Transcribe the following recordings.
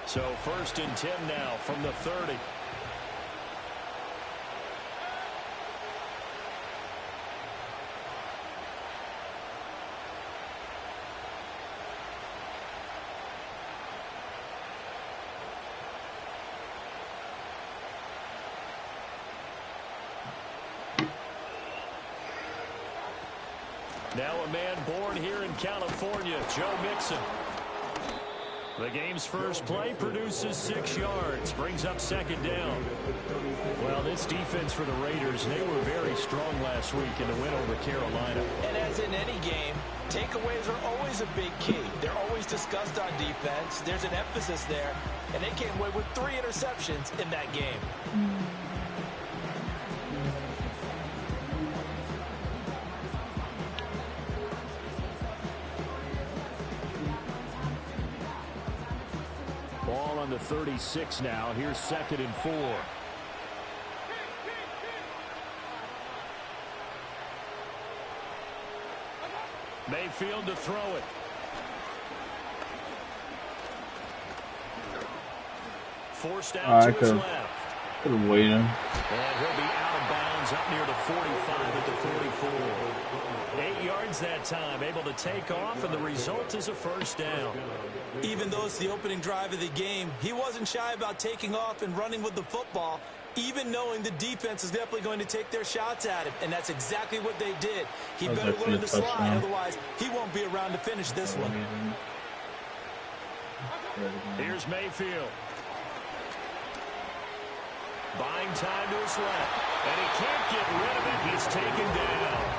So 1st and 10 now from the 30. Now a man born here in California, Joe Mixon. The game's first play produces 6 yards, brings up 2nd down. Well, this defense for the Raiders, they were very strong last week in the win over Carolina. And as in any game, takeaways are always a big key. They're always discussed on defense. There's an emphasis there, and they came away with 3 interceptions in that game. Ball on the 36 now. Here's 2nd and 4. Mayfield to throw it. Forced out to his left. Could have waited. And he'll be out of bounds up near the 45 at the 44. 8 yards that time, able to take off, and the result is a 1st down. Even though it's the opening drive of the game, he wasn't shy about taking off and running with the football, even knowing the defense is definitely going to take their shots at him, and that's exactly what they did. He better learn to slide, otherwise he won't be around to finish this one. Here's Mayfield. Buying time to his left, and he can't get rid of it. He's taken down.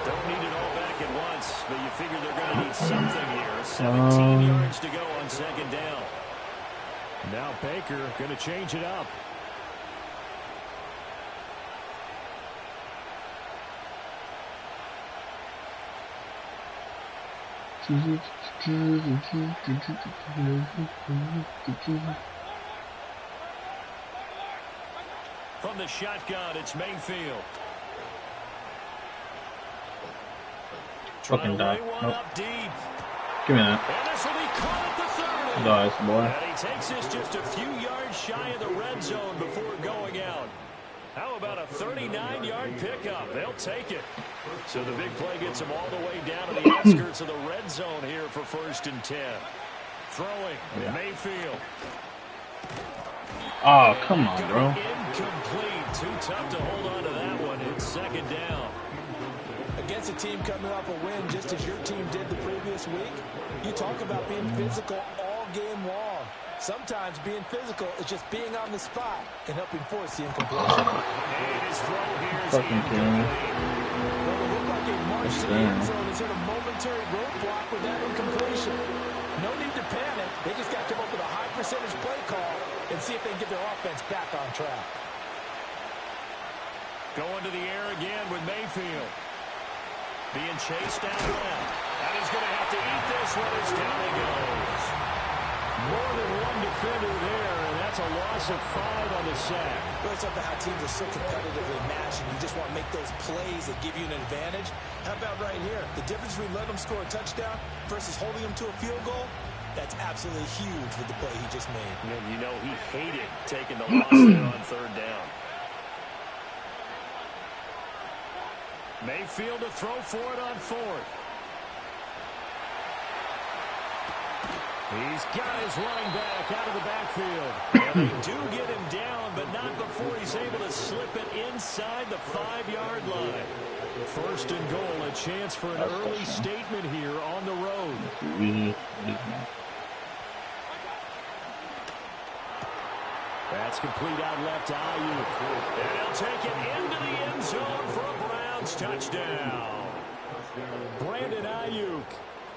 Don't need it all back at once, but you figure they're going to need something here. 17 yards to go on 2nd down. Now Baker going to change it up. From the shotgun, it's Mayfield. Fucking die. Nope. Up deep. Give me that. And this will be caught at the 30. Nice, boy. And he takes this just a few yards shy of the red zone before going out. How about a 39-yard pickup? They'll take it. So the big play gets them all the way down to the outskirts of the red zone here for 1st and 10. Throwing, Mayfield. Oh, come on, bro. Incomplete. Too tough to hold on to that one. It's 2nd down. Against a team coming off a win just as your team did the previous week, you talk about being physical all game long. Sometimes being physical is just being on the spot and helping force the incompletion. And his throw here is incomplete. Well, it looked like a march to the end zone has hit a momentary roadblock with that incompletion. No need to panic. They just got to come up with a high percentage play call and see if they can get their offense back on track. Going to the air again with Mayfield. Being chased down left. And he's going to have to eat this one as down he goes. More than one defender there, and that's a loss of 5 on the sack. Well, it's up to how teams are so competitively matched, and you just want to make those plays that give you an advantage. How about right here? The difference between letting them score a touchdown versus holding them to a field goal, that's absolutely huge with the play he just made. And you know he hated taking the loss there on 3rd down. Mayfield to throw for it on 4th. He's got his running back out of the backfield. And they do get him down, but not before he's able to slip it inside the 5-yard line. 1st and goal, a chance for an early statement here on the road. That's complete out left to Ayuk. And he'll take it into the end zone for a Browns touchdown. Brandon Ayuk,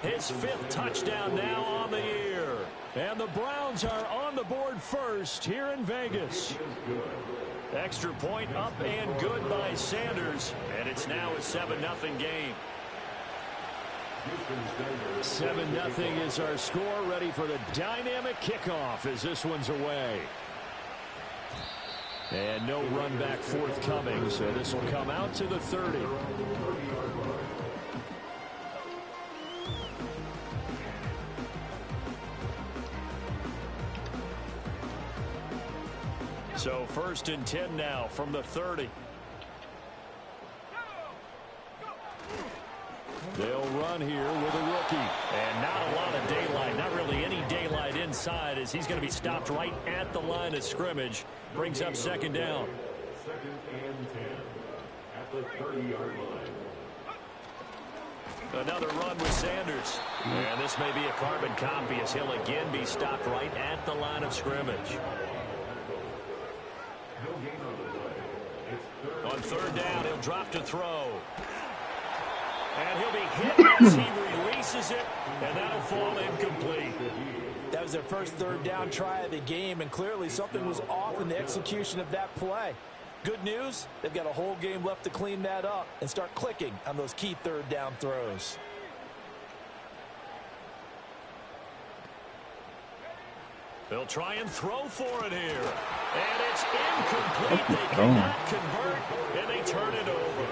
his 5th touchdown now on the year. And the Browns are on the board first here in Vegas. Extra point up and good by Sanders. And it's now a 7-0 game. 7-0 is our score, ready for the dynamic kickoff as this one's away. And no run back forthcoming, so this will come out to the 30. So 1st and 10 now from the 30. They'll run here with a rookie. And not a lot of daylight. Not really any daylight inside as he's going to be stopped right at the line of scrimmage. Brings up 2nd down. 2nd and 10 at the 30-yard line. Another run with Sanders. And this may be a carbon copy as he'll again be stopped right at the line of scrimmage. On 3rd down, he'll drop to throw. And he'll be hit as he releases it, and that'll fall incomplete. That was their first 3rd down try of the game, and clearly something was off in the execution of that play. Good news, they've got a whole game left to clean that up and start clicking on those key 3rd down throws. They'll try and throw for it here. And it's incomplete. They cannot convert, and they turn it over.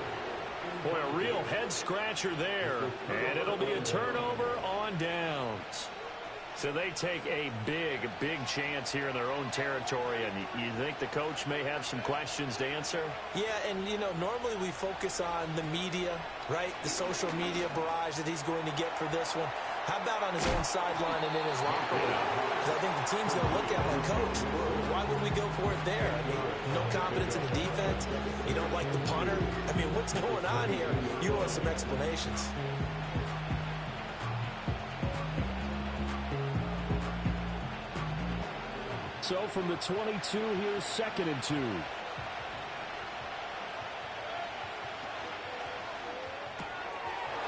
Boy, a real head-scratcher there. And it'll be a turnover on downs. So they take a big chance here in their own territory. And you think the coach may have some questions to answer? Yeah, and, you know, normally we focus on the media, right? The social media barrage that he's going to get for this one. How about on his own sideline and in his locker room? Because I think the team's going to look at him like, Coach, why would we go for it there? I mean, no confidence in the defense. You don't like the punter. I mean, what's going on here? You want some explanations. So from the 22, here's 2nd and 2.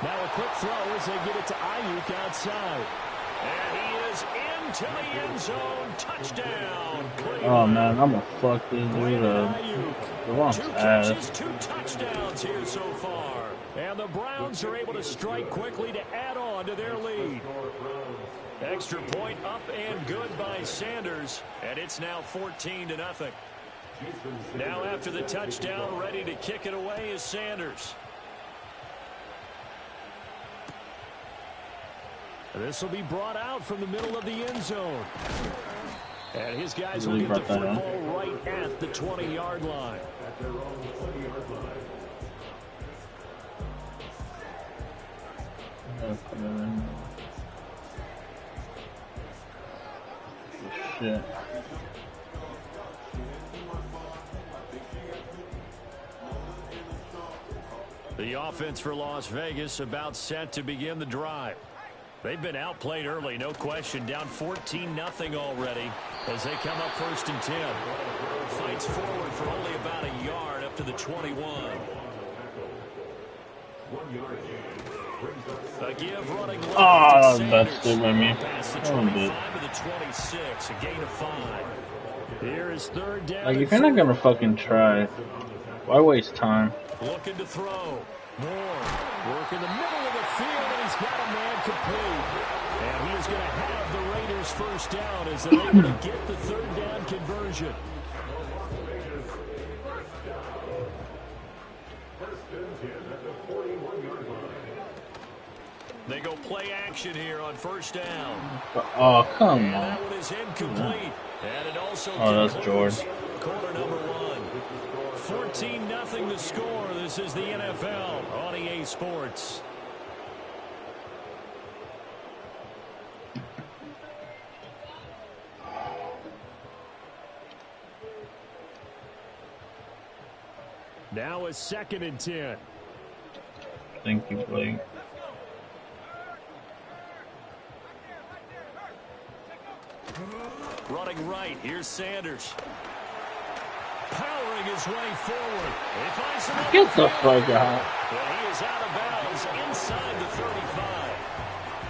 Now a quick throw as they get it to Ayuk outside. And he is into the end zone. Touchdown, Cleveland. Oh, man, I'm going to fuck this dude up. The wrong 2 ass. catches, 2 touchdowns here so far. And the Browns are able to strike quickly to add on to their lead. Extra point up and good by Sanders. And it's now 14-0. Now after the touchdown, ready to kick it away is Sanders. This will be brought out from the middle of the end zone. And his guys will get the football right at the 20-yard line. Shit. The offense for Las Vegas about set to begin the drive. They've been outplayed early, no question. Down 14-0 already as they come up 1st and 10. Fights forward for only about a yard up to the 21. 1 yard gain. A give running left Oh, to that's Sanders. it by me. Past the Oh, 25 to the 26, a gain of 5. Here is 3rd down. Like, if you're not gonna fucking try, why waste time? Looking to throw. Moore work in the middle of the field, and he's got a man complete. And he is going to have the Raiders 1st down as they're able to get the 3rd down conversion. They go play action here on 1st down. Oh, come And on. that one is incomplete. And it also Oh, that's George. Quarter number 1. 14-0 the score. This is the NFL on EA Sports. Now a 2nd and 10. Thank you, Blake. Running right. Here's Sanders. Powering his way forward. He finds him. Get the fuck out. And he is out of bounds inside the 35.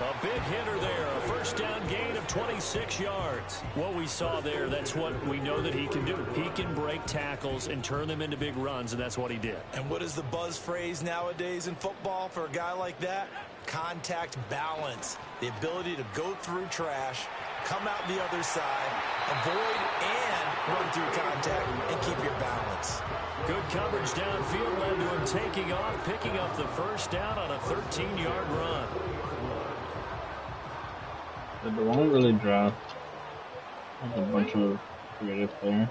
A big hitter there. A 1st down gain of 26 yards. What we saw there, that's what we know that he can do. He can break tackles and turn them into big runs, and that's what he did. And what is the buzz phrase nowadays in football for a guy like that? Contact balance. The ability to go through trash, come out the other side, avoid and run through contact, and keep your balance. Good coverage downfield led to him taking off, picking up the 1st down on a 13-yard run. Did the one really draft? There's a bunch of creative players.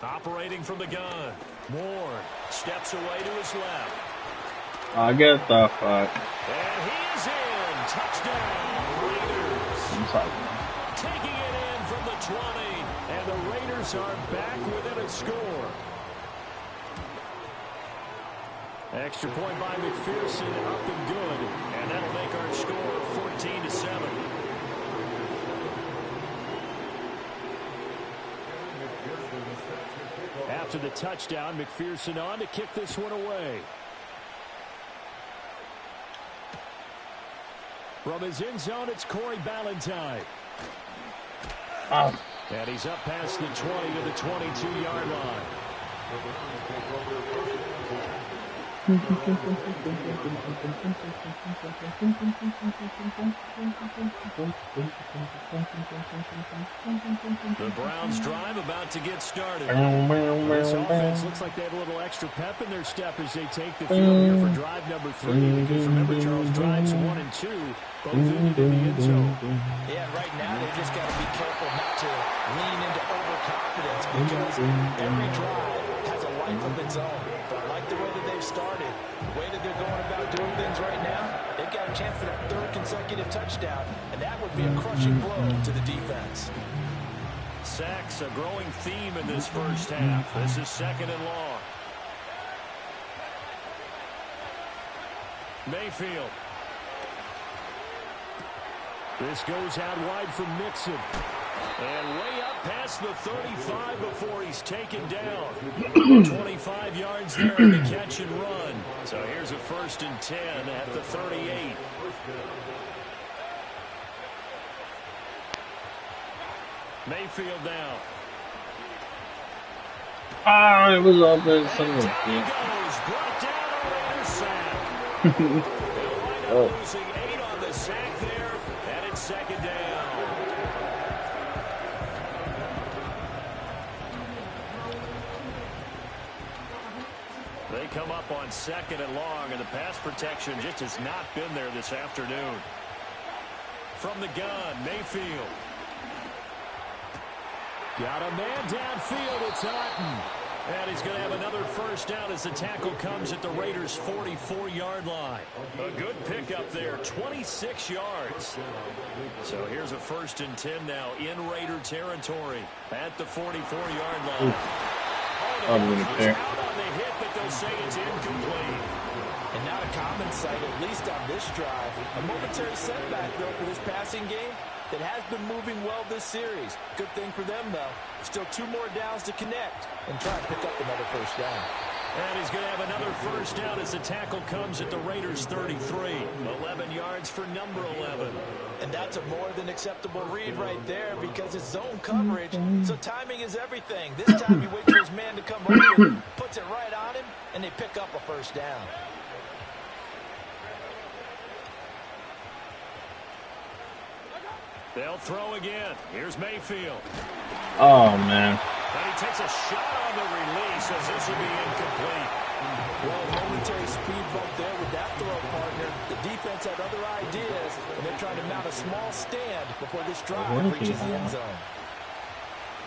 Operating from the gun. Ward steps away to his left. I get the fuck. And he is in. Touchdown, Raiders. Taking it in from the 20. And the Raiders are back within a score. Extra point by McPherson, up and good. And that'll make our score 14-7. After the touchdown, McPherson on to kick this one away. From his end zone, it's Corey Ballantyne. Oh. And he's up past the 20 to the 22-yard line. The Browns drive about to get started. This offense looks like they have a little extra pep in their step as they take the field here for drive number 3. Because remember, Charles, drives 1 and 2, both ended in the end zone. Yeah, right now they just got to be careful not to lean into overconfidence because every drive has a life of its own. But I like the way that they've started, the way that they're going about doing things right now. They've got a chance for that 3rd consecutive touchdown, and that would be a crushing blow to the defense. Sacks, a growing theme in this first half. This is 2nd and long. Mayfield. This goes out wide from Mixon. And way up past the 35 before he's taken down. 25 yards there on the catch and run. So here's a 1st and 10 at the 38. Mayfield now. Ah, it was open. Son of a bitch. Brought down a Raider sack. They'll wind up losing 8 on the sack there, and it's 2nd down. They come up on 2nd and long, and the pass protection just has not been there this afternoon. From the gun, Mayfield. Got a man downfield. It's Otten. And he's going to have another 1st down as the tackle comes at the Raiders' 44-yard line. A good pickup there, 26 yards. So here's a 1st and 10 now in Raider territory at the 44-yard line. Out on the hit, but they'll say it's incomplete. And not a common sight, at least on this drive. A momentary setback, though, for this passing game that has been moving well this series. Good thing for them, though. Still 2 more downs to connect and try to pick up another 1st down. And he's going to have another 1st down as the tackle comes at the Raiders' 33. 11 yards for number 11. And that's a more than acceptable read right there because it's zone coverage, so timing is everything. This time he waits for his man to come open, puts it right on him, and they pick up a 1st down. They'll throw again. Here's Mayfield. Oh, man. And he takes a shot on the release as this will be incomplete. Well, momentary speed bump there with that throw, partner. The defense had other ideas, and they're trying to mount a small stand before this drive reaches the end zone.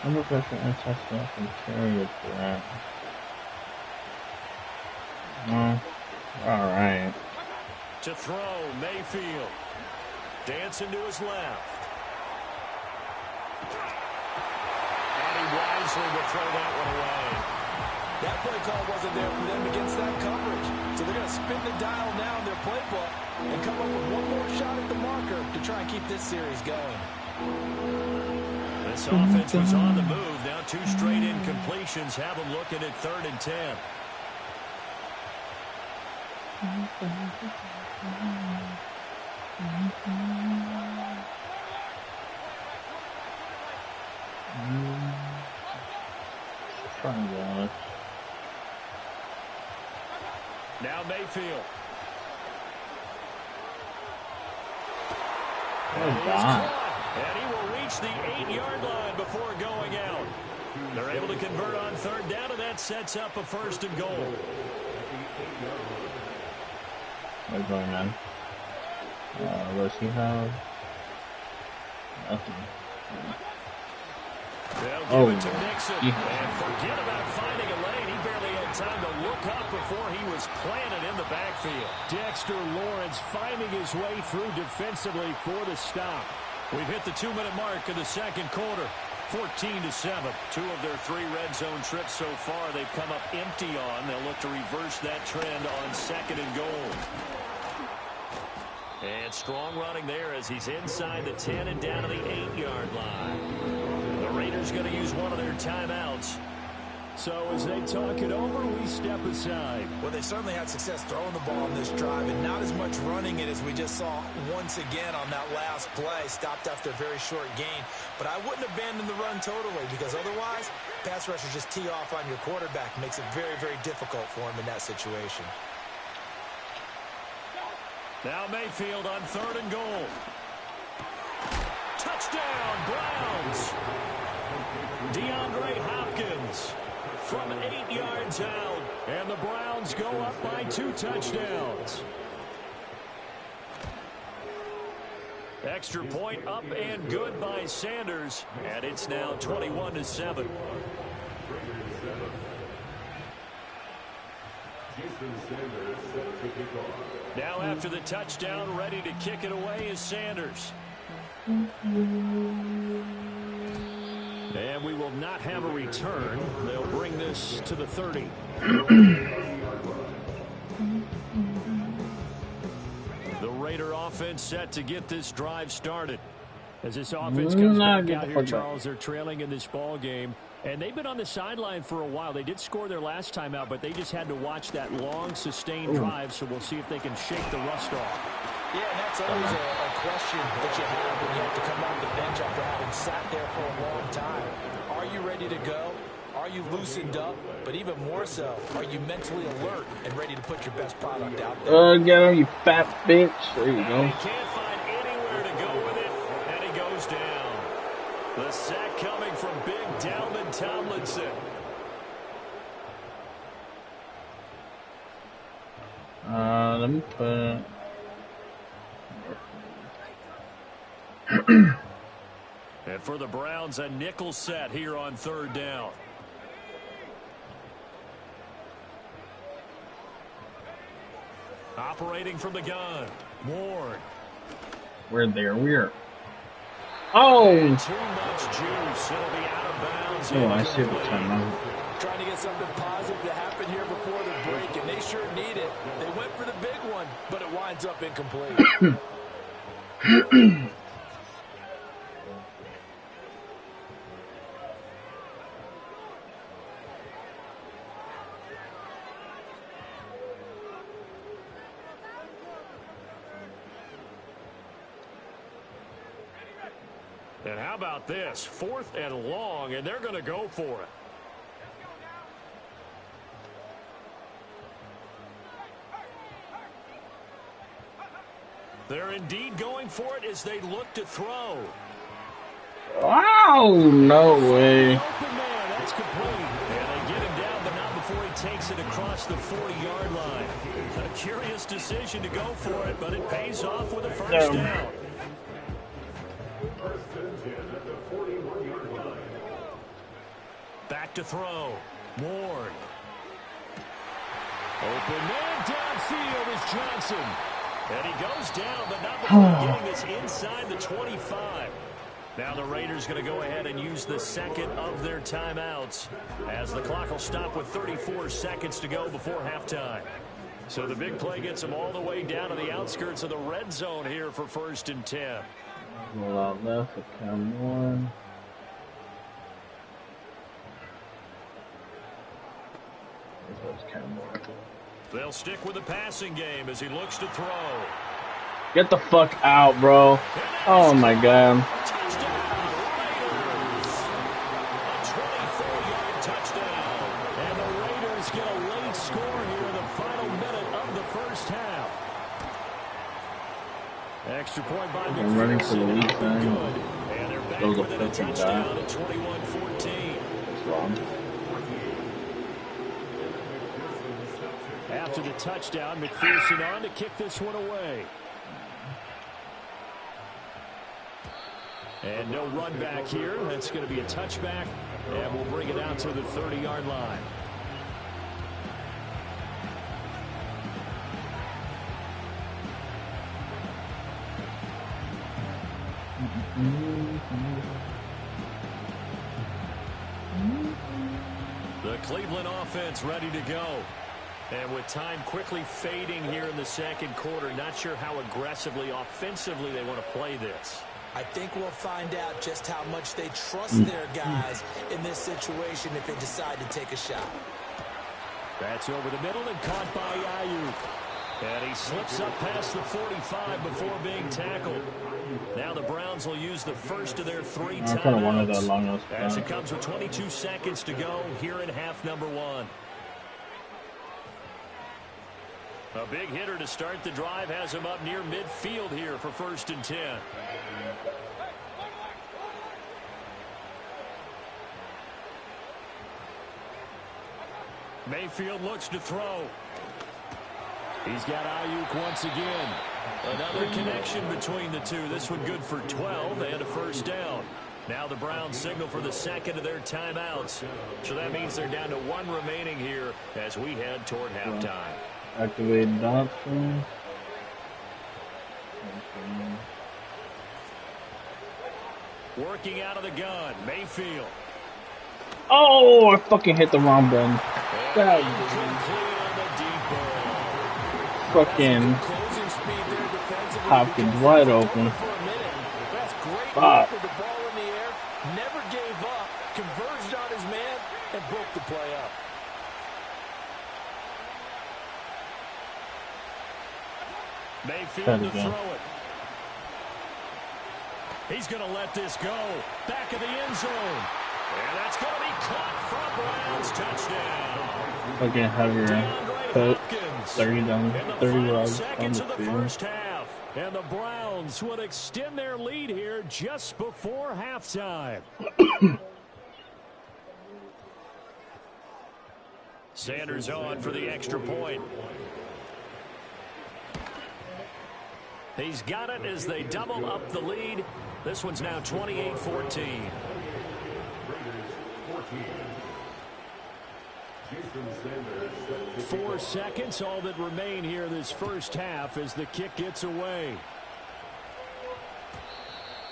I wonder if I can test that and carry it for that. Alright. To throw, Mayfield. Dancing to his left. And he wisely will throw that one away. That play call wasn't there for them against that coverage. So they're going to spin the dial now in their playbook and come up with one more shot at the marker to try and keep this series going. This offense was on the move. Now 2 straight incompletions have them looking at 3rd and 10. Triangle. Now Mayfield. Oh, God. And he will reach the 8-yard line before going out. They're able to convert on 3rd down, and that sets up a 1st and goal. What's going on? Does he have nothing? They'll give it to Nixon. And forget about finding a lane. He barely had time to look up before he was planted in the backfield. Dexter Lawrence finding his way through defensively for the stop. We've hit the 2-minute mark of the second quarter. 14-7. 2 of their 3 red zone trips so far they've come up empty on. They'll look to reverse that trend on 2nd and goal. And strong running there as he's inside the 10 and down to the 8-yard line. The Raiders going to use one of their timeouts. So as they talk it over, we step aside. Well, they certainly had success throwing the ball on this drive and not as much running it as we just saw once again on that last play. Stopped after a very short gain. But I wouldn't abandon the run totally because otherwise, pass rushers just tee off on your quarterback. Makes it very, very difficult for him in that situation. Now Mayfield on 3rd and goal. Touchdown, Browns. DeAndre Hopkins from 8 yards out. And the Browns go up by 2 touchdowns. Extra point up and good by Sanders. And it's now 21-7. Now after the touchdown, ready to kick it away is Sanders. And we will not have a return. They'll bring this to the 30. The Raider offense set to get this drive started. As this offense comes back out here, Charles, they're trailing in this ball game. And they've been on the sideline for a while. They did score their last time out, but they just had to watch that long, sustained drive, so we'll see if they can shake the rust off. Yeah, and that's always a question that you have when you have to come off the bench after having sat there for a long time. Are you ready to go? Are you loosened up? But even more so, are you mentally alert and ready to put your best product out there? Get him, you fat bitch. There you go. He can't find anywhere to go with it, and he goes down. The sack coming from Big Dalvin Tomlinson. Let me put... And for the Browns, a nickel set here on 3rd down. Operating from the gun, Ward. We're there. We're... Oh! And too much juice. It'll be out of bounds. Oh, I see the timeout. Trying to get something positive to happen here before the break, and they sure need it. They went for the big one, but it winds up incomplete. And how about this? 4th and long, and they're going to go for it. They're indeed going for it as they look to throw. Wow, no way. Open man, that's complete. And they get him down, but not before he takes it across the 40-yard line. A curious decision to go for it, but it pays off with a first down. Back to throw. Ward. Open man downfield is Johnson. And he goes down, but not before getting this inside the 25. Now the Raiders going to go ahead and use the 2nd of their timeouts as the clock will stop with 34 seconds to go before halftime. So the big play gets them all the way down to the outskirts of the red zone here for 1st and 10. Roll out left for count 1. They'll stick with the passing game as he looks to throw. Get the fuck out, bro. Oh my god. Touchdown, Raiders. A 24-yard touchdown. And the Raiders get a late score here in the final minute of the first half. Extra point by I'm running for the lead time. And they're back with a touchdown at 21-14. That's wrong. After the touchdown, McPherson on to kick this one away. And no run back here. That's going to be a touchback, and we'll bring it out to the 30-yard line. The Cleveland offense ready to go. And with time quickly fading here in the second quarter, not sure how aggressively, offensively they want to play this. I think we'll find out just how much they trust their guys in this situation if they decide to take a shot. That's over the middle and caught by Ayuk. And he slips up past the 45 before being tackled. Now the Browns will use the first of their 3 timeouts as it comes with 22 seconds to go here in half number 1. A big hitter to start the drive has him up near midfield here for 1st and 10. Mayfield looks to throw. He's got Ayuk once again. Another connection between the two. This one good for 12 and a 1st down. Now the Browns signal for the second of their timeouts. So that means they're down to 1 remaining here as we head toward halftime. Activate option. Working out of the gun, Mayfield. Oh, I fucking hit the wrong button. God. Fucking Hopkins wide open. Fuck. Never gave up, converged on his man, and broke the play up. Mayfield to throw it. He's going to let this go. Back of the end zone. And that's going to be caught for a Browns touchdown. Fucking heavier coat. 30 down, 30 yards on the first half. And the Browns would extend their lead here just before halftime. Sanders on for the extra point. He's got it as they double up the lead. This one's now 28-14. 4 seconds, all that remain here this first half as the kick gets away.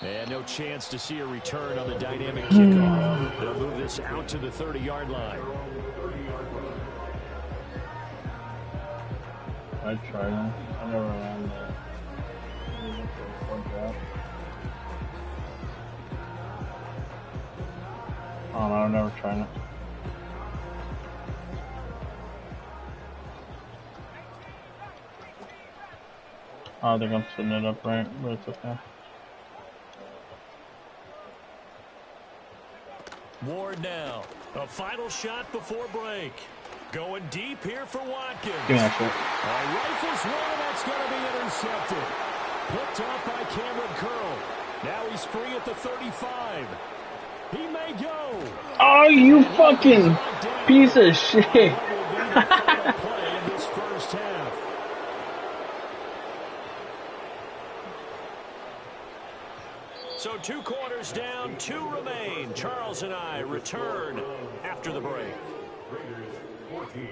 And no chance to see a return on the dynamic kickoff. They'll move this out to the 30-yard line. I tried it. I never ran there. Oh no, I've never tried it. I don't think I'm setting it up right, but it's okay. Ward now. A final shot before break. Going deep here for Watkins. Give me that shit. Rifles one, and that's going to be intercepted. Picked up by Cameron Curl. Now he's free at the 35. He may go. Oh, you fucking piece of shit. So 2 quarters down, 2 remain. Charles and I return after the break. Raiders 14.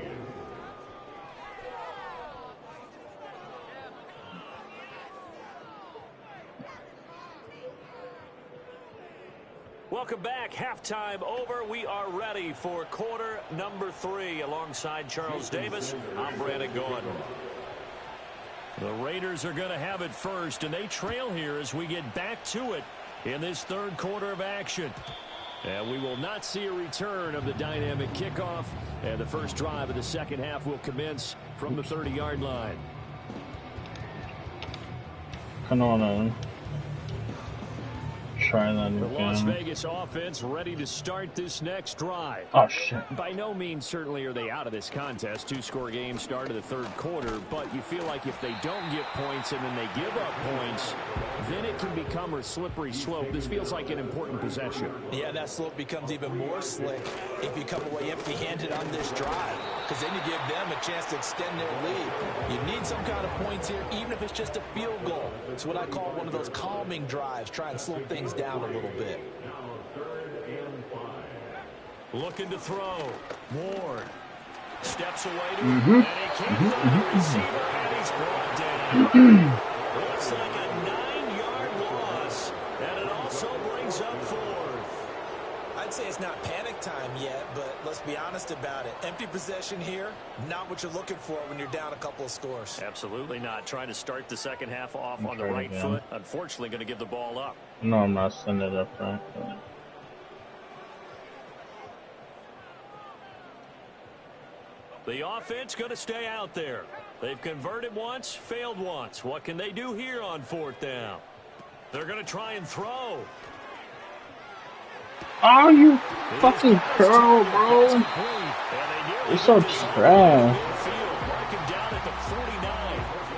Welcome back. Halftime over. We are ready for quarter number 3. Alongside Charles Davis, I'm Brandon Gordon. The Raiders are going to have it first, and they trail here as we get back to it in this third quarter of action. And we will not see a return of the dynamic kickoff, and the first drive of the second half will commence from the 30-yard line. Come on, try that again. The Las Vegas offense ready to start this next drive. Oh, shit. By no means certainly are they out of this contest. 2-score game start of the third quarter, but you feel like if they don't get points and then they give up points, then it can become a slippery slope. This feels like an important possession. Yeah, that slope becomes even more slick if you come away empty-handed on this drive, because then you give them a chance to extend their lead. You need some kind of points here, even if it's just a field goal. It's what I call one of those calming drives. Try and slow things down a little bit. Looking to throw. Ward steps away to and he can't find a receiver, and he's brought down. Looks like a 9-yard loss, and it also brings up 4th. I'd say it's not panic time yet, but let's be honest about it. Empty possession here, not what you're looking for when you're down a couple of scores. Absolutely not. Trying to start the second half off on the right foot. Unfortunately, going to give the ball up. No, I'm not sending it up front. The offense going to stay out there. They've converted once, failed once. What can they do here on 4th down? They're going to try and throw. Oh, you fucking curl, bro. You're so trash.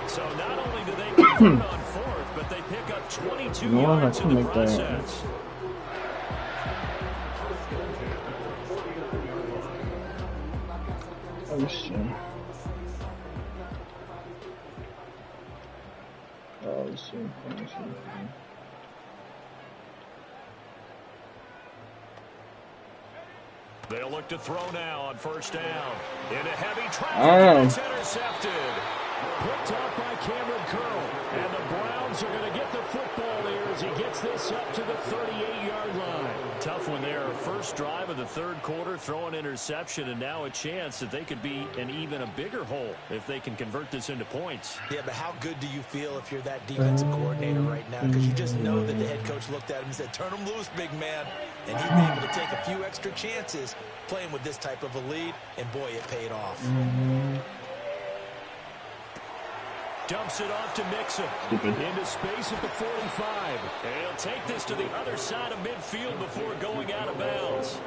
So not only do they convert on 4th, but they pick up 22 yards in the process. Oh, shit. Oh, shit. They'll look to throw now on 1st down. Into heavy traffic. It's intercepted. Picked off by Cameron Curl. And the Browns are going to get the football here as he gets this up to the 38-yard line. Tough one there. First drive of the 3rd quarter, throw an interception, and now a chance that they could be in even a bigger hole if they can convert this into points. Yeah, but how good do you feel if you're that defensive coordinator right now? Because you just know that the head coach looked at him and said, turn him loose, big man. And he'd be able to take a few extra chances playing with this type of a lead, and boy, it paid off. Dumps it off to Mixon. Into space at the 45. And he'll take this to the other side of midfield before going out of bounds.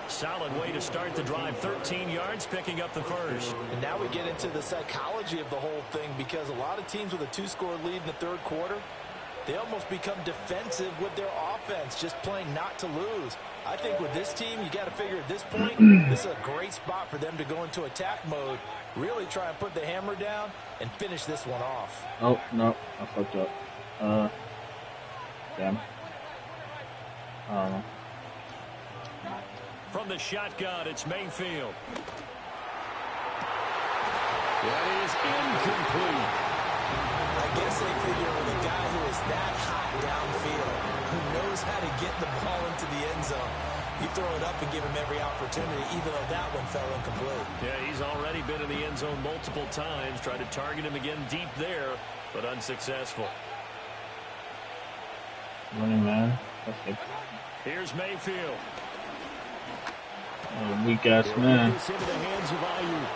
Solid way to start the drive. 13 yards, picking up the first. And now we get into the psychology of the whole thing, because a lot of teams with a 2-score lead in the 3rd quarter, they almost become defensive with their offense, just playing not to lose. I think with this team, you got to figure at this point, this is a great spot for them to go into attack mode, really try and put the hammer down and finish this one off. Oh, no, I fucked up. Damn. I don't know. From the shotgun, it's Mayfield. That is incomplete. I guess they figure with a guy who is that hot downfield, who knows how to get the ball into the end zone, you throw it up and give him every opportunity, even though that one fell incomplete. Yeah, he's already been in the end zone multiple times. Tried to target him again deep there, but unsuccessful. Running man. Okay. Here's Mayfield. Oh, weak-ass man. Into the hands of Ayuk.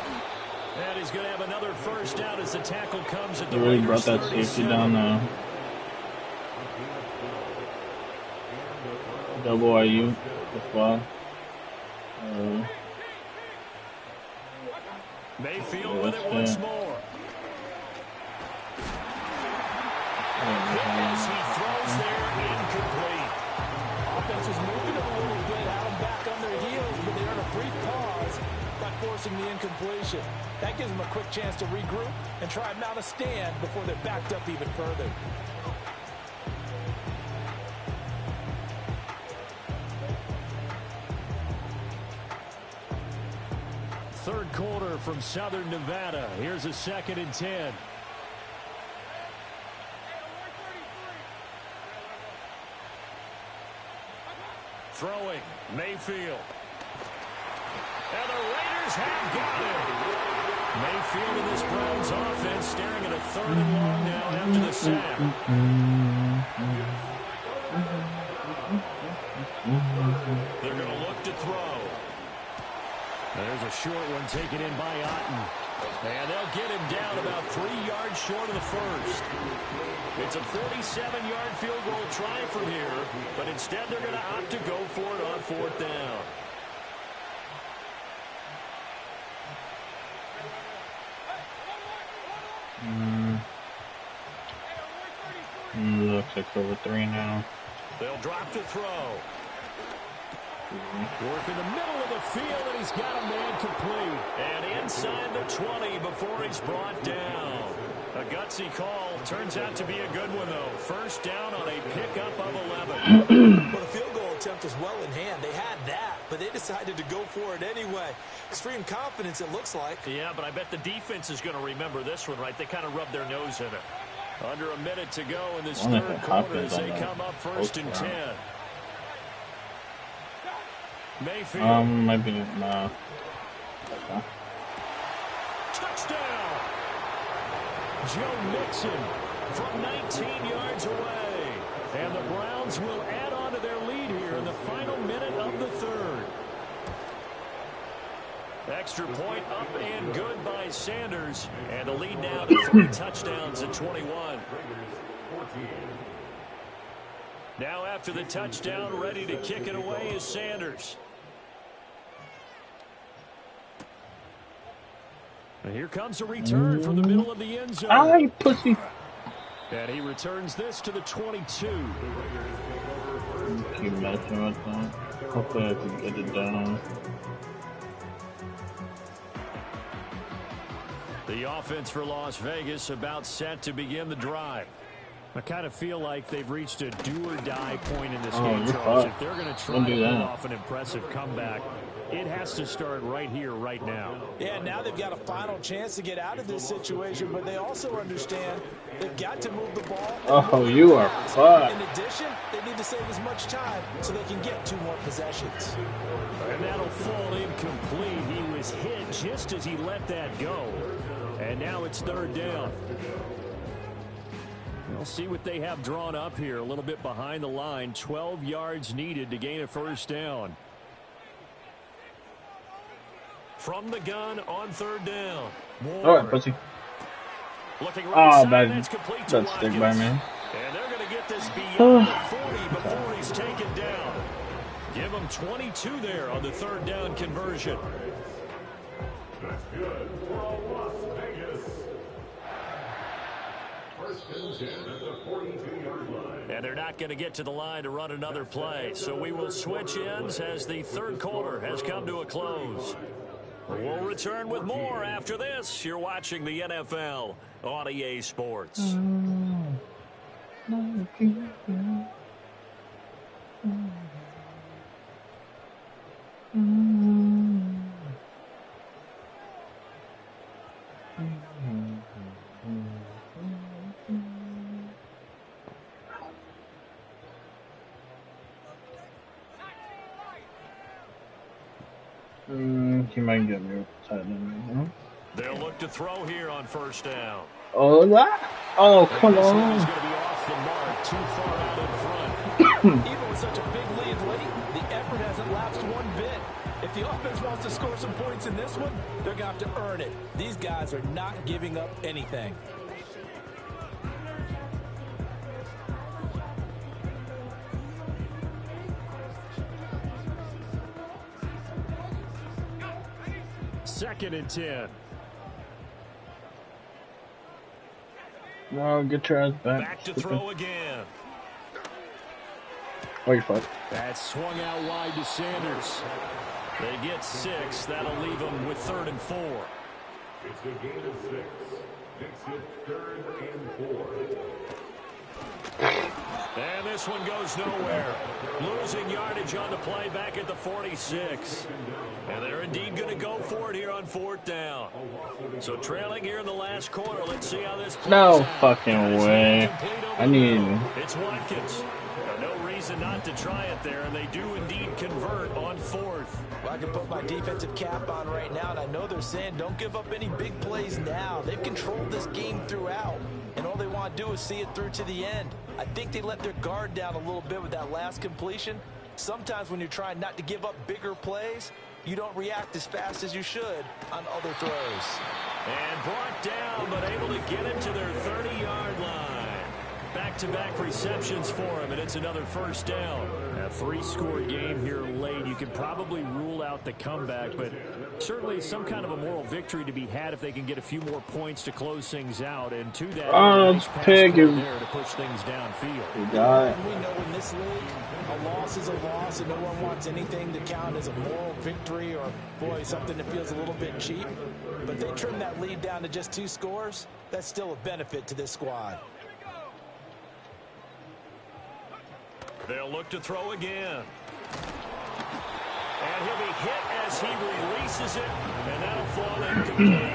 And he's going to have another first down as the tackle comes at the He really brought that safety down now. Double Ayuk. The fly. Mayfield with it once more. He throws there, incomplete. Offense is moving a little bit, had them back on their heels, but they earn a brief pause by forcing the incompletion. That gives them a quick chance to regroup and try and mount a stand before they're backed up even further. Third quarter from Southern Nevada. Here's a 2nd and 10. Throwing, Mayfield. And the Raiders have got him. Mayfield in this Browns offense staring at a 3rd and long now after the sack. They're going to look to throw. There's a short one taken in by Otten. And they'll get him down about 3 yards short of the first. It's a 47-yard field goal try from here, but instead they're going to opt to go for it on 4th down. Looks like over 3 now. They'll drop to throw. Work in the middle of the field, and he's got a man complete. And inside the 20 before he's brought down. A gutsy call. Turns out to be a good one, though. First down on a pickup of 11. Well, the field goal attempt was well in hand. They had that, but they decided to go for it anyway. Extreme confidence, it looks like. Yeah, but I bet the defense is going to remember this one, right? They kind of rubbed their nose in it. Under a minute to go in this third quarter as they come up first and 10. Mayfield. Maybe no. Okay. Touchdown! Joe Mixon from 19 yards away. And the Browns will add on to their lead here in the final minute of the third. Extra point up and good by Sanders. And the lead now to 3 touchdowns at 21. Now after the touchdown, ready to kick it away is Sanders. And here comes a return from the middle of the end zone. Ay, pussy. And he returns this to the 22. Keep messing with that. Hopefully I can get it down. The offense for Las Vegas about set to begin the drive. I kind of feel like they've reached a do-or-die point in this game, Charles. If they're going to try to pull off an impressive comeback, it has to start right here, right now. Yeah, now they've got a final chance to get out of this situation, but they also understand they've got to move the ball. Oh, you are fucked. In addition, they need to save as much time so they can get 2 more possessions. And that'll fall incomplete. He was hit just as he let that go. And now it's third down. We'll see what they have drawn up here. A little bit behind the line. 12 yards needed to gain a first down. From the gun on third down. All right, pussy. Looking right side, that's complete to stick by me. And they're going to get this beyond the 40 before he's taken down. Give him 22 there on the third down conversion. That's good for Las Vegas. First and 10 at the 42-yard line. And they're not going to get to the line to run another play. So we will switch ends as the third quarter has come to a close. We'll return with more after this. You're watching the NFL on EA Sports. He might get me tight end. They'll look to throw here on first down. Oh, that? Oh, come on. He's going to be off the mark, too far out in front. Even with such a big lead late, the effort hasn't lapsed one bit. If the offense wants to score some points in this one, they're going to have to earn it. These guys are not giving up anything. Second and 10. No, get your ass back. Back to throw again. Oh, you're fine. That swung out wide to Sanders. They get 6. That'll leave them with 3rd and 4. It's a gain of 6. Makes it 3rd and 4. And this one goes nowhere. Losing yardage on the play back at the 46. And they're indeed going to go for it here on 4th down. So trailing here in the last quarter. Let's see how this plays No out. fucking way. I need... It's Watkins. No reason not to try it there, and they do indeed convert on 4th. Well, I can put my defensive cap on right now, and I know they're saying don't give up any big plays now. They've controlled this game throughout, and all they want to do is see it through to the end. I think they let their guard down a little bit with that last completion. Sometimes when you're trying not to give up bigger plays, you don't react as fast as you should on other throws. And brought down, but able to get it to their 30-yard line. Back-to-back receptions for him, and it's another first down. A 3-score game here late. You could probably rule out the comeback, but certainly some kind of a moral victory to be had if they can get a few more points to close things out. And to that, nice pass there to push things downfield. You got it. We know in this league, a loss is a loss, and no one wants anything to count as a moral victory or, boy, something that feels a little bit cheap. But they trim that lead down to just 2 scores. That's still a benefit to this squad. They'll look to throw again. And he'll be hit as he releases it, and that'll fall incomplete.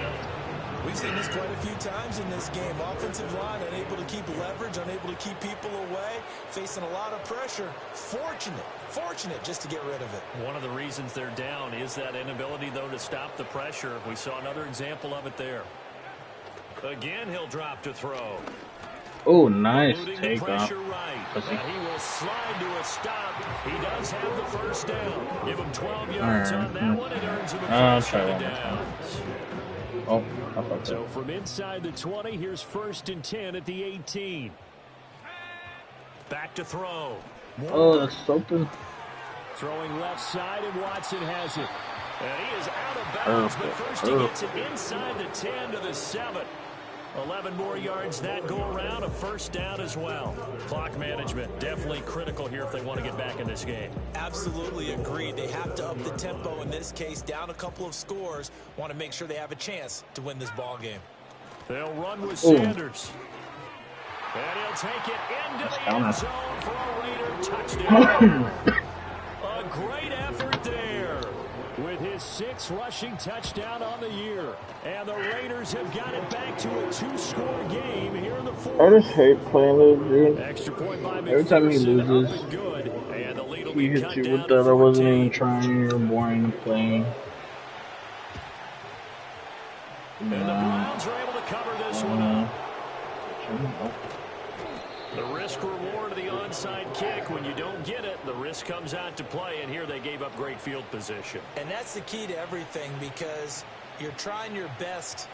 We've seen this quite a few times in this game. Offensive line unable to keep leverage, unable to keep people away, facing a lot of pressure. Fortunate just to get rid of it. One of the reasons they're down is that inability, though, to stop the pressure. We saw another example of it there. Again, he'll drop to throw. Oh, nice take off. Right. He will slide to a stop. He does have the first down. Give him 12 yards on that one. It earns him a first down. Oh, so from inside the 20, here's 1st and 10 at the 18. Back to throw. Oh, that's open. Throwing left side, and Watson has it. And he is out of bounds, but first he gets it inside the 10 to the 7. 11 more yards that go around, a first down as well. Clock management definitely critical here if they want to get back in this game. Absolutely agreed. They have to up the tempo in this case, down a couple of scores. Want to make sure they have a chance to win this ball game. They'll run with Sanders. And he'll take it into the end zone for a Raider touchdown. A great effort there with his 6th rushing touchdown on the year. And the Raiders have got it back to a 2-score game here in the 4th. I just hate playing this dude. Extra point by Every time he loses, he hits you with that. I wasn't even trying. You're boring playing. And the Browns are able to cover this one up. The risk-reward of the onside kick, when you don't get it, the risk comes out to play, and here they gave up great field position. And that's the key to everything, because you're trying your best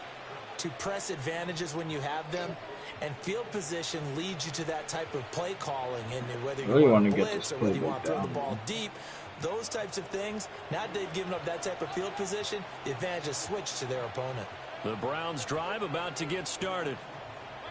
to press advantages when you have them, and field position leads you to that type of play calling, and whether you want to blitz or whether you want to throw the ball deep, those types of things, now that they've given up that type of field position, the advantage has switched to their opponent. The Browns drive about to get started.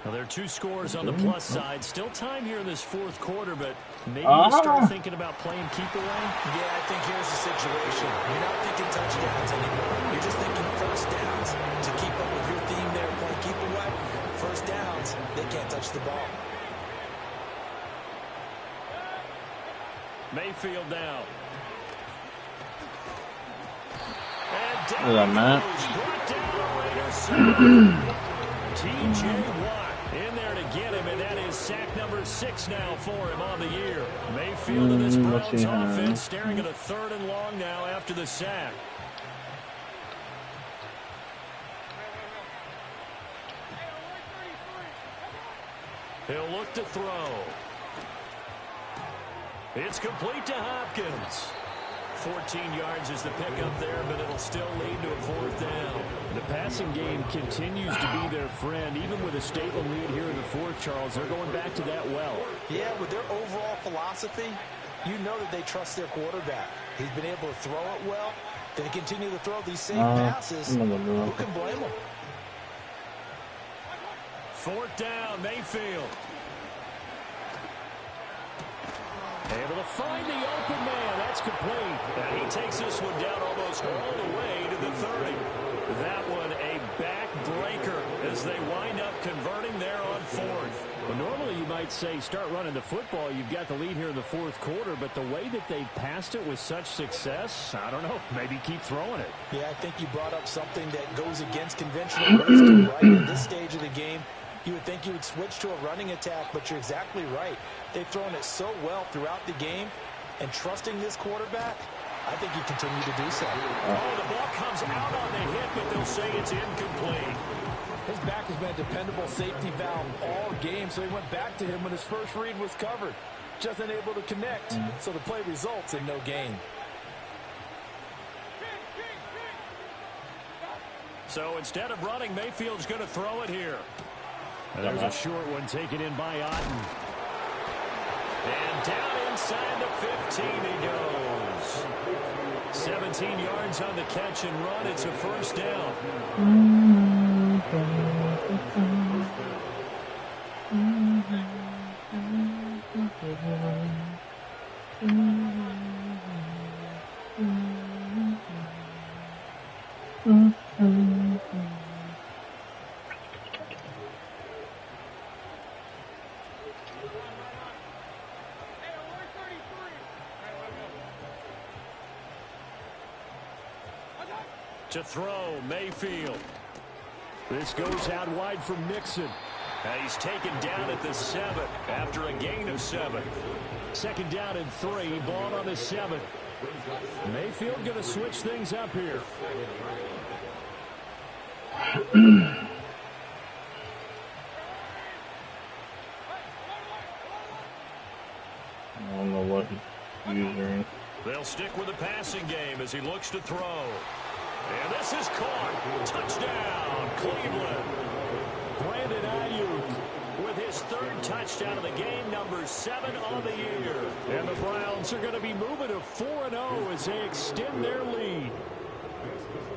Well, there are 2 scores on the plus side. Still time here in this 4th quarter, but maybe you start thinking about playing keep away? Yeah, I think here's the situation. You're not thinking touchdowns anymore. You're just thinking first downs. To keep up with your theme there, playing keep away, first downs, they can't touch the ball. Mayfield down. Look at that, Matt. T.J. Watt in there to get him, and that is sack number 6 now for him on the year. Mayfield and this Browns offense staring at a 3rd and long now after the sack. He'll look to throw. It's complete to Hopkins. 14 yards is the pickup there, but it'll still lead to a 4th down. The passing game continues to be their friend. Even with a stable lead here in the 4th, Charles, they're going back to that well. Yeah, with their overall philosophy, you know that they trust their quarterback. He's been able to throw it well. They continue to throw these safe passes. Who can blame them? 4th down, Mayfield. Able to find the open man. That's complete. And he takes this one down almost all the way to the 30. That one a backbreaker as they wind up converting there on 4th. Well, normally you might say start running the football. You've got the lead here in the 4th quarter, but the way that they passed it with such success, I don't know, maybe keep throwing it. Yeah, I think you brought up something that goes against conventional wisdom, right? At this stage of the game, you would think you would switch to a running attack, but you're exactly right. They've thrown it so well throughout the game, and trusting this quarterback, I think you continue to do so. Oh, the ball comes out on the hit, but they'll say it's incomplete. His back has been a dependable safety valve all game, so he went back to him when his first read was covered. Just unable to connect, so the play results in no gain. So instead of running, Mayfield's going to throw it here. And there's a short one taken in by Otten. And down inside the 15 he goes. 17 yards on the catch and run. It's a first down. To throw, Mayfield. This goes out wide for Mixon. And he's taken down at the 7 after a gain of 7. Second down and 3, ball on the 7. Mayfield going to switch things up here. I don't know what he's using. They'll stick with the passing game as he looks to throw. And this is caught. Touchdown, Cleveland. Brandon Ayuk with his 3rd touchdown of the game, number 7 on the year. And the Browns are going to be moving to 4-0 as they extend their lead.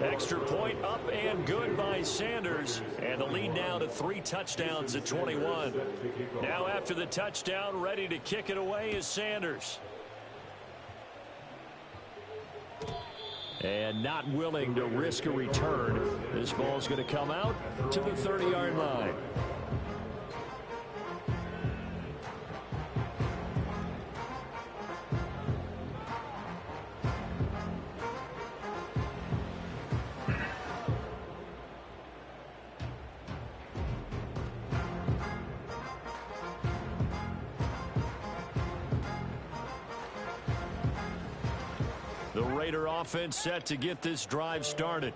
Extra point up and good by Sanders. And the lead now to 3 touchdowns at 21. Now after the touchdown, ready to kick it away is Sanders. And not willing to risk a return. This ball's going to come out to the 30-yard line. The Raider offense set to get this drive started.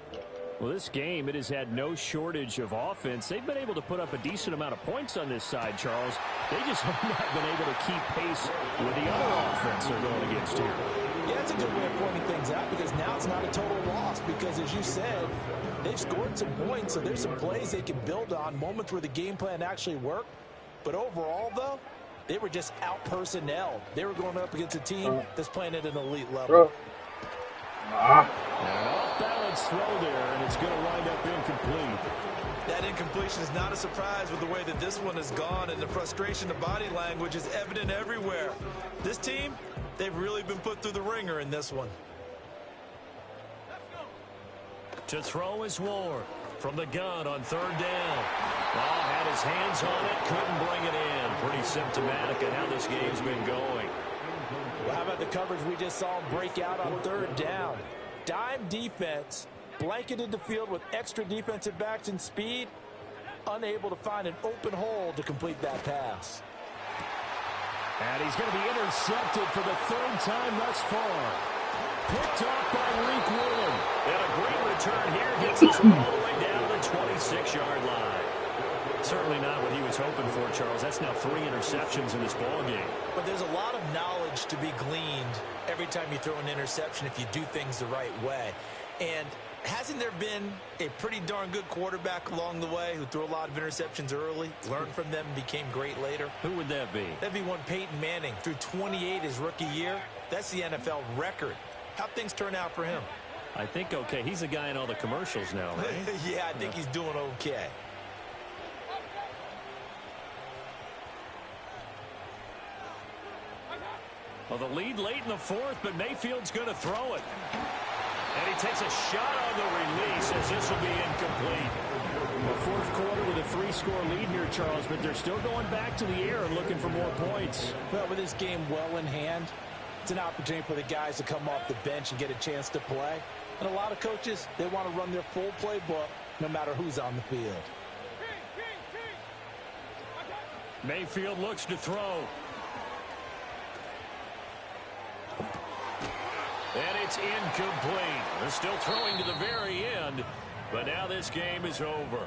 Well, this game, it has had no shortage of offense. They've been able to put up a decent amount of points on this side, Charles. They just have not been able to keep pace with the other offense they're going against here. Yeah, that's a good way of pointing things out because now it's not a total loss because, as you said, they've scored some points, so there's some plays they can build on, moments where the game plan actually worked. But overall, though, they were just out-personnel. They were going up against a team that's playing at an elite level. An off-balance throw there, and it's going to wind up incomplete. That incompletion is not a surprise with the way that this one has gone, and the frustration of body language is evident everywhere. This team, they've really been put through the ringer in this one. To throw is Ward from the gun on 3rd down. Well, had his hands on it, couldn't bring it in. Pretty symptomatic of how this game's been going. Well, how about the coverage we just saw him break out on 3rd down? Dime defense, blanketed the field with extra defensive backs and speed, unable to find an open hole to complete that pass. And he's going to be intercepted for the 3rd time thus far. Picked off by Reek Willen. And a great return here gets us all the way down to the 26-yard line. Certainly not what he was hoping for, Charles. That's now 3 interceptions in this ballgame. But there's a lot of knowledge to be gleaned every time you throw an interception if you do things the right way. And hasn't there been a pretty darn good quarterback along the way who threw a lot of interceptions early, learned from them, and became great later? Who would that be? That'd be one Peyton Manning. Threw 28 his rookie year. That's the NFL record. How'd things turn out for him? I think okay. He's a guy in all the commercials now, right? Yeah, I think he's doing okay. Well, the lead late in the 4th, but Mayfield's going to throw it. And he takes a shot on the release as this will be incomplete. The 4th quarter with a 3-score lead here, Charles, but they're still going back to the air and looking for more points. Well, with this game well in hand, it's an opportunity for the guys to come off the bench and get a chance to play. And a lot of coaches, they want to run their full playbook no matter who's on the field. Mayfield looks to throw. And it's incomplete. They're still throwing to the very end, but now this game is over.